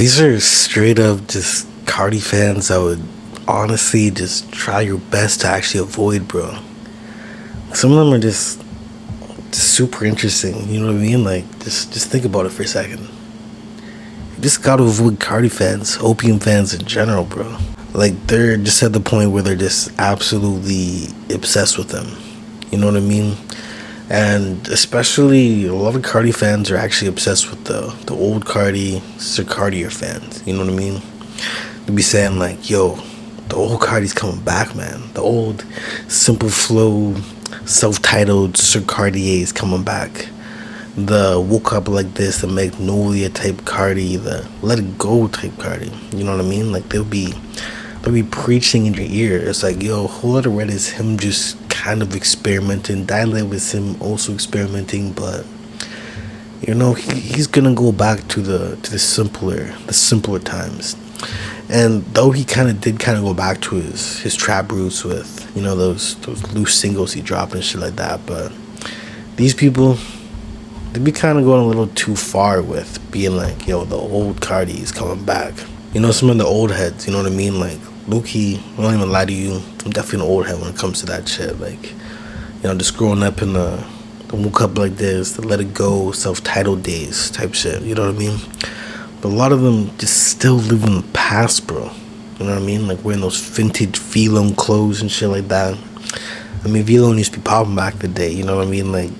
These are straight up just Cardi fans I would honestly just try your best to actually avoid, bro. Some of them are just super interesting, you know what I mean? Like, just think about it for a second. You just gotta avoid Cardi fans, opium fans in general, bro. Like, they're just at the point where they're just absolutely obsessed with them. You know what I mean? And especially a lot of Cardi fans are actually obsessed with the old Cardi, Sir Cartier fans. You know what I mean? They be saying like, "Yo, the old Cardi's coming back, man. The old simple flow, self-titled Sir Cartier is coming back. The woke up like this, the Magnolia type Cardi, the let it go type Cardi." You know what I mean? Like they'll be preaching in your ear. It's like, yo, Whole Lotta Red is him just kind of experimenting. Dilate was him also experimenting, but he's gonna go back to the simpler times. And though he kind of go back to his trap roots with those loose singles he dropped and shit like that, but these people, they be kind of going a little too far with being like, yo, the old Cardi is coming back. Some of the old heads, you know what I mean? Like, Loki, I don't even lie to you, I'm definitely an old head when it comes to that shit. Like, just growing up in the woke up like this, the let it go, self-titled days type shit, you know what I mean? But a lot of them just still live in the past, bro. You know what I mean? Like, wearing those vintage Velum clothes and shit like that. I mean, Velum used to be popping back the day, you know what I mean? Like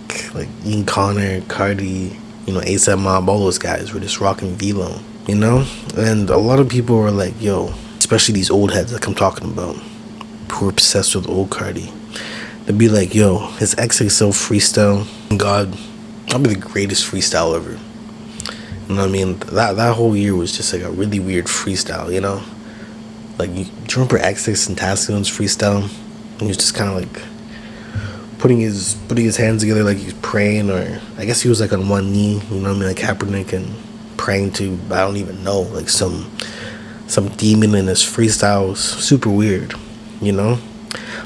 Ian Connor, Cardi, ASAP Mob, all those guys were just rocking Velum, you know? And a lot of people were like, yo, especially these old heads like I'm talking about, who are obsessed with old Cardi. They'd be like, yo, his XXL freestyle, God, that'll be the greatest freestyle ever. You know what I mean? That whole year was just like a really weird freestyle, you know? Like, do you remember XX and Tassion's freestyle? And he was just kind of like putting his hands together like he was praying, or I guess he was like on one knee, you know what I mean, like Kaepernick, and praying to, I don't even know, like some demon in his freestyles. Super weird, you know?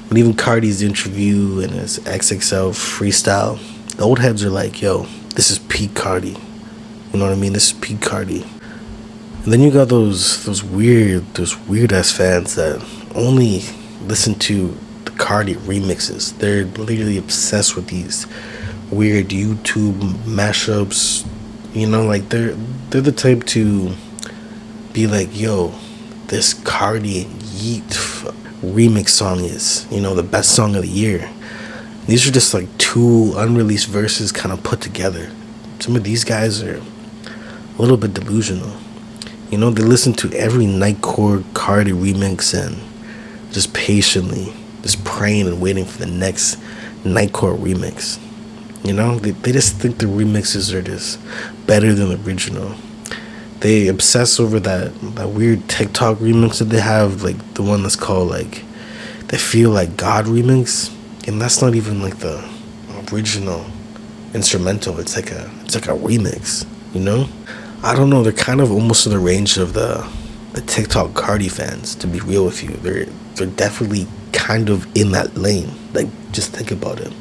But even Cardi's interview and his XXL freestyle, the old heads are like, yo, this is peak Cardi. You know what I mean? This is peak Cardi. And then you got those weird ass fans that only listen to the Cardi remixes. They're literally obsessed with these weird YouTube mashups. Like they're the type to be like, yo, this Cardi and Yeet remix song is, the best song of the year. These are just like two unreleased verses kind of put together. Some of these guys are a little bit delusional. They listen to every Nightcore Cardi remix and just patiently, just praying and waiting for the next Nightcore remix. They just think the remixes are just better than the original. They obsess over that weird TikTok remix that they have, like the one that's called like they Feel Like God remix, and that's not even like the original instrumental. It's like a remix, I don't know, they're kind of almost in the range of the TikTok Cardi fans, to be real with you. They're definitely kind of in that lane. Like, just think about it.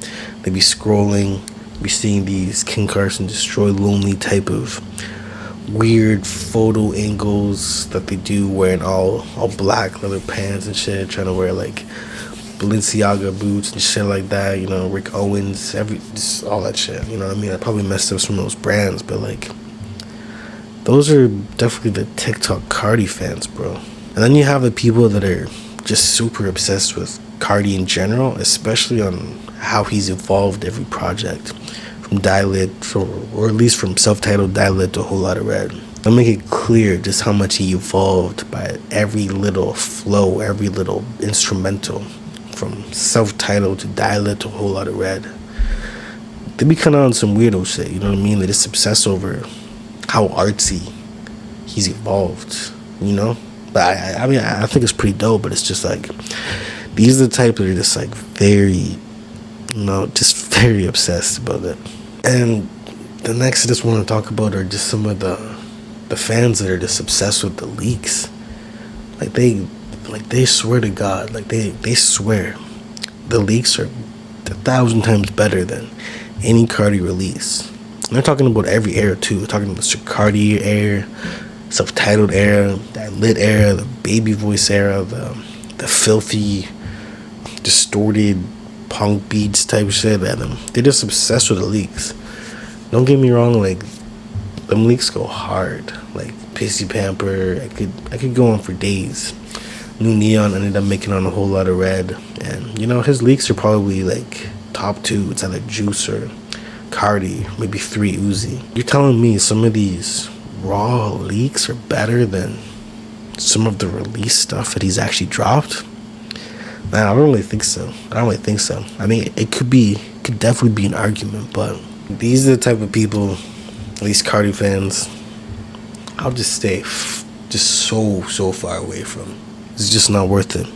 They be scrolling, be seeing these King Carson Destroy Lonely type of weird photo angles that they do, wearing all black leather pants and shit, trying to wear like Balenciaga boots and shit like that, Rick Owens, just all that shit, you know what I mean? I probably messed up some of those brands, but like, those are definitely the TikTok Cardi fans, bro. And then you have the people that are just super obsessed with Cardi in general, especially on how he's evolved every project, from Dilate, or at least from self-titled Dilate to Whole Lotta Red. They'll make it clear just how much he evolved by every little flow, every little instrumental, from self-titled to Dilate to Whole Lotta Red. They be kind of on some weirdo shit, you know what I mean? They just obsess over how artsy he's evolved, But I think it's pretty dope, but it's just like, these are the type that are just like very, just very obsessed about it. And the next I just want to talk about are just some of the fans that are just obsessed with the leaks. Like they swear to God, like they swear the leaks are 1,000 times better than any Cardi release. And they're talking about every era too. They're talking about the Carti era, self-titled era, that lit era, the baby voice era, the filthy, distorted punk beats type shit. And they're just obsessed with the leaks. Don't get me wrong, like them leaks go hard. Like Pissy Pamper, I could go on for days. New Neon ended up making on a whole lot of red, and you know his leaks are probably like top 2. It's either Juice or Carti, maybe 3 Uzi. You're telling me some of these raw leaks are better than some of the release stuff that he's actually dropped? Man, I don't really think so. I mean, it could definitely be an argument, but these are the type of people, these Carti fans, I'll just stay just so far away from. It's just not worth it.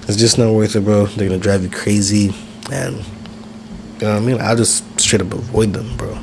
It's just not worth it, bro. They're gonna drive you crazy, and you know what I mean? I'll just straight up avoid them, bro.